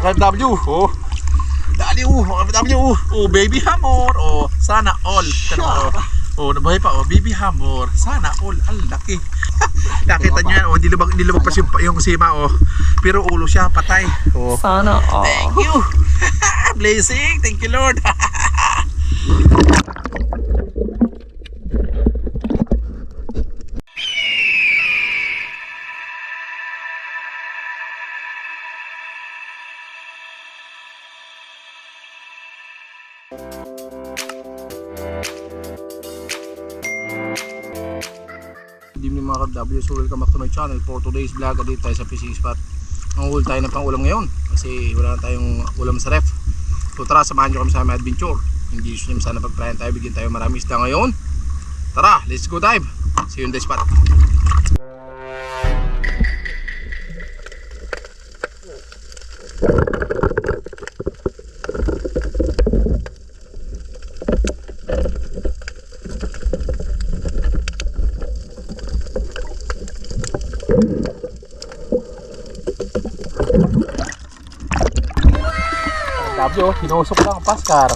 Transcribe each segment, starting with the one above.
FW, oh. Dali, FW, oh, baby hamor, oh, sana all. Oh, nabuhay pa, oh, baby hamor, sana all, ang laki. Nakita nyo yan, oh, hindi lumagpas yung sima, oh. Pero ulo siya, patay. Oh. Sana all. Thank you. Blessing, thank you Lord. Good evening mga ka-W, so welcome back to my channel. For today's vlog, dito tayo sa fishing spot. Manguhuli tayo ng pang-ulam ngayon kasi wala na tayong ulam sa ref. So tara, samahan nyo kami sa aming adventure. Hindi gusto nyo sana pag-tryan tayo, bigyan tayo marami isda ngayon. Tara, let's go dive. See you in the spot. Dabyo, hinusok lang ang paskar.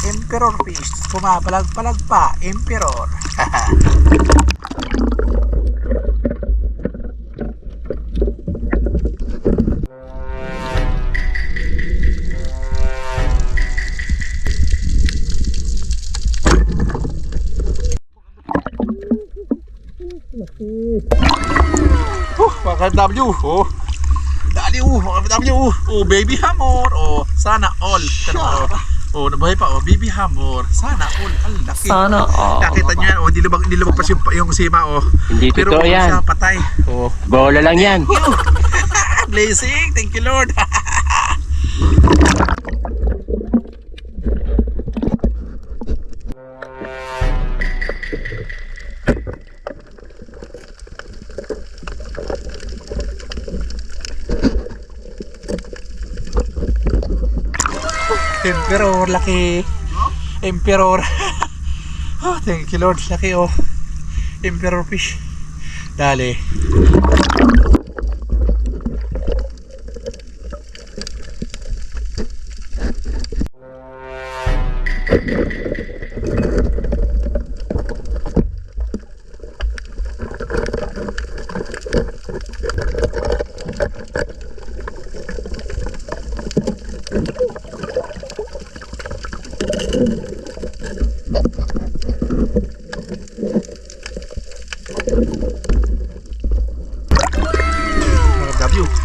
Emperor fish, pumapalag-palag pa, Emperor. Mga W, oh. Dali, FW, oh, baby hamor, oh, sana all. Oh, nabuhay pa, oh, baby hamor, sana all, ang laki. Sana all. Nakita nyo yan, oh, hindi lumagpas yung sima, oh. Hindi pero totoo yan. Siya, patay. Oh. Bola lang yan. Blessing, thank you Lord. Emperor, laki. Emperor. Oh, thank you Lord, laki, oh. Emperor fish. Dali.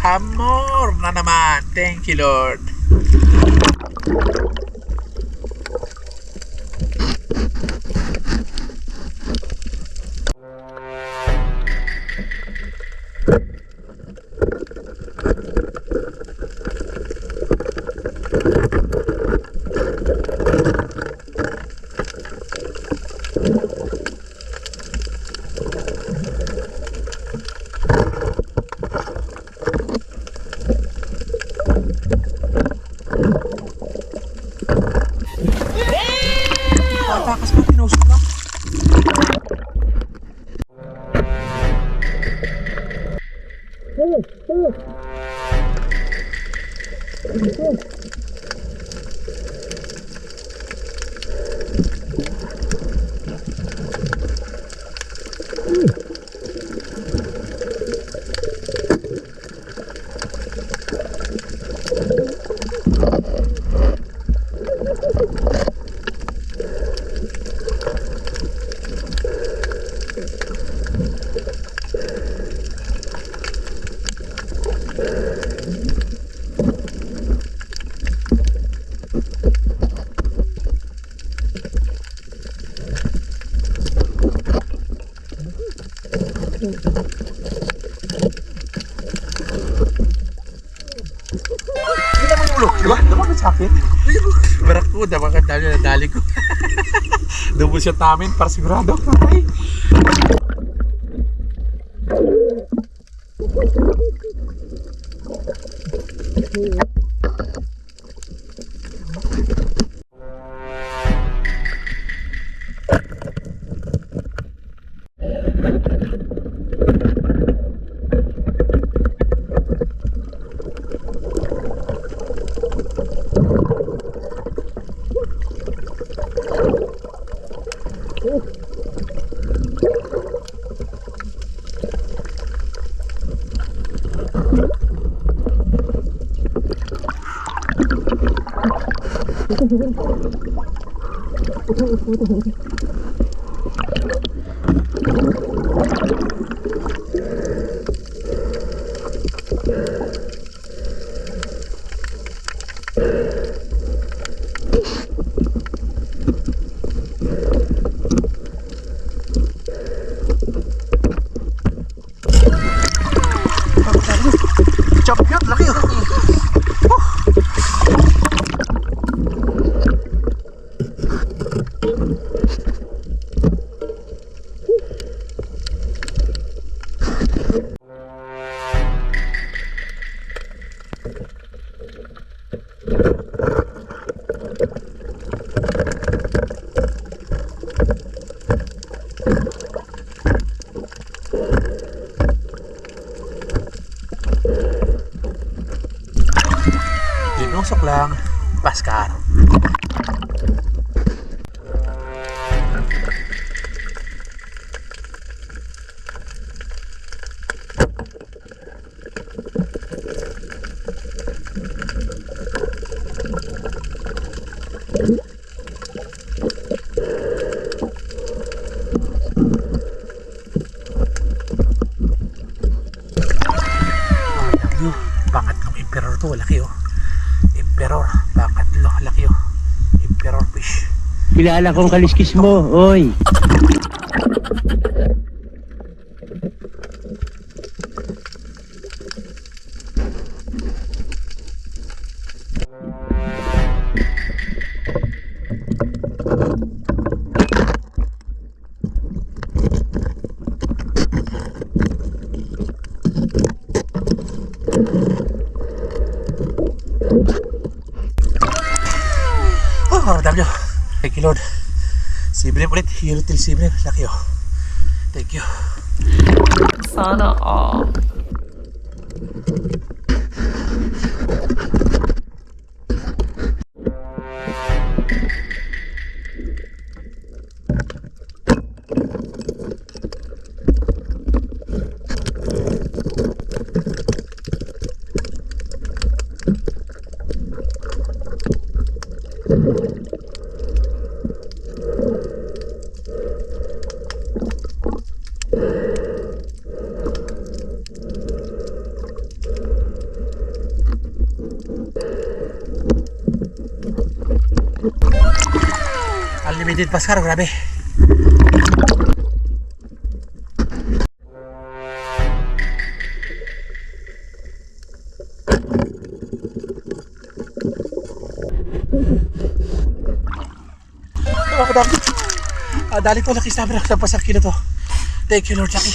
Hamor na naman. Thank you Lord. Takas pa, pinusok lang. Barakuda, mga dami na dali ko. Double shot namin para sigurado. Ay. Chop yun, laki yun. Tinusok lang, Pascal. Pangat ng emperor to, laki oh. Emperor, bakit lo, laki oh. Emperor fish. Kilala kong kaliskis mo, oy. Oh, dami. Thank you, Lord. Sibrim ulit. Hero till Sibrim. Laki oh. Thank you. Sana all. Unlimited Pascal, grabe. Dali ko, laki sabi na sa pasakil na to. Thank you, Lord, laki.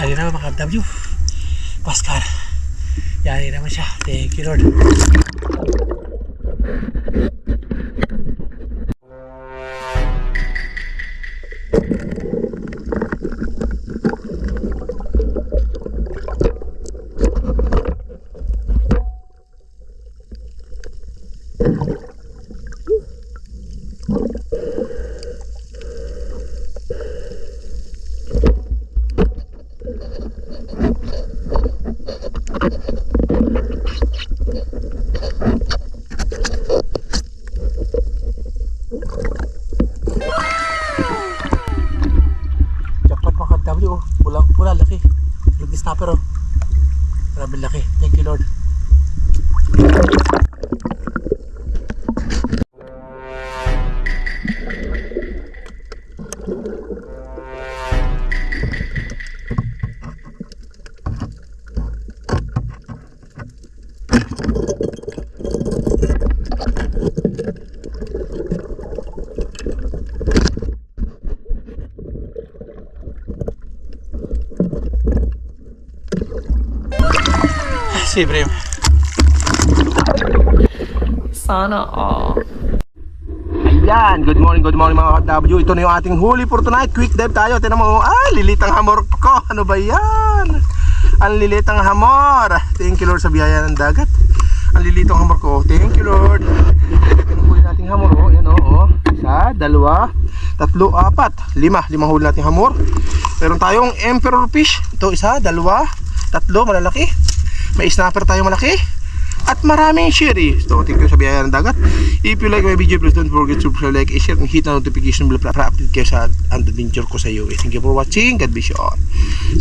Yari naman mga FW. Pascal. Yari naman siya. Thank you, Lord. snapper oh. Maraming laki. Thank you Lord. Si Brim. Sana all. Ayan, good morning mga ka-W. Ito na yung ating huli for tonight. Quick dive tayo. Tignan mo, lilit ang hamor ko. Ano ba yan? Ang lilit ang hamor. Thank you Lord sa biyaya ng dagat. Ang lilit ang hamor ko. Thank you Lord. Ang huli nating hamor, oh. Yan, oh. Isa, dalawa, tatlo, apat, lima. Limang huli nating hamor. Meron tayong emperor fish. Ito, isa, dalawa, tatlo, malalaki. May snapper tayo malaki. At maraming sherry. So, thank you sa biyaya ng dagat. If you like my video, please don't forget to subscribe, like, share, and hit the notification bell para update kayo sa adventure ko sa UAE. Thank you for watching. God bless you all.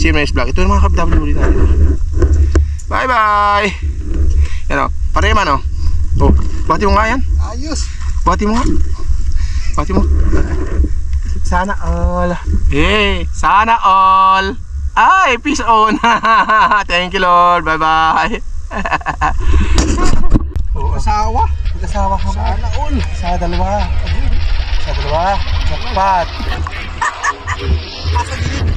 See you next vlog. Ito yung mga ka-W ulit natin. Bye bye. Yan o. Pare man o. Oh, bati mo nga yan. Ayos. Bati mo nga. Bati mo. Sana all. Hey, sana all. Ay, peace on. Thank you Lord. Bye bye. Asawa. Mag-asawa ka ba? Sana all. Sa dalawa. Sa dalawa. Jackpot. Asa gilid.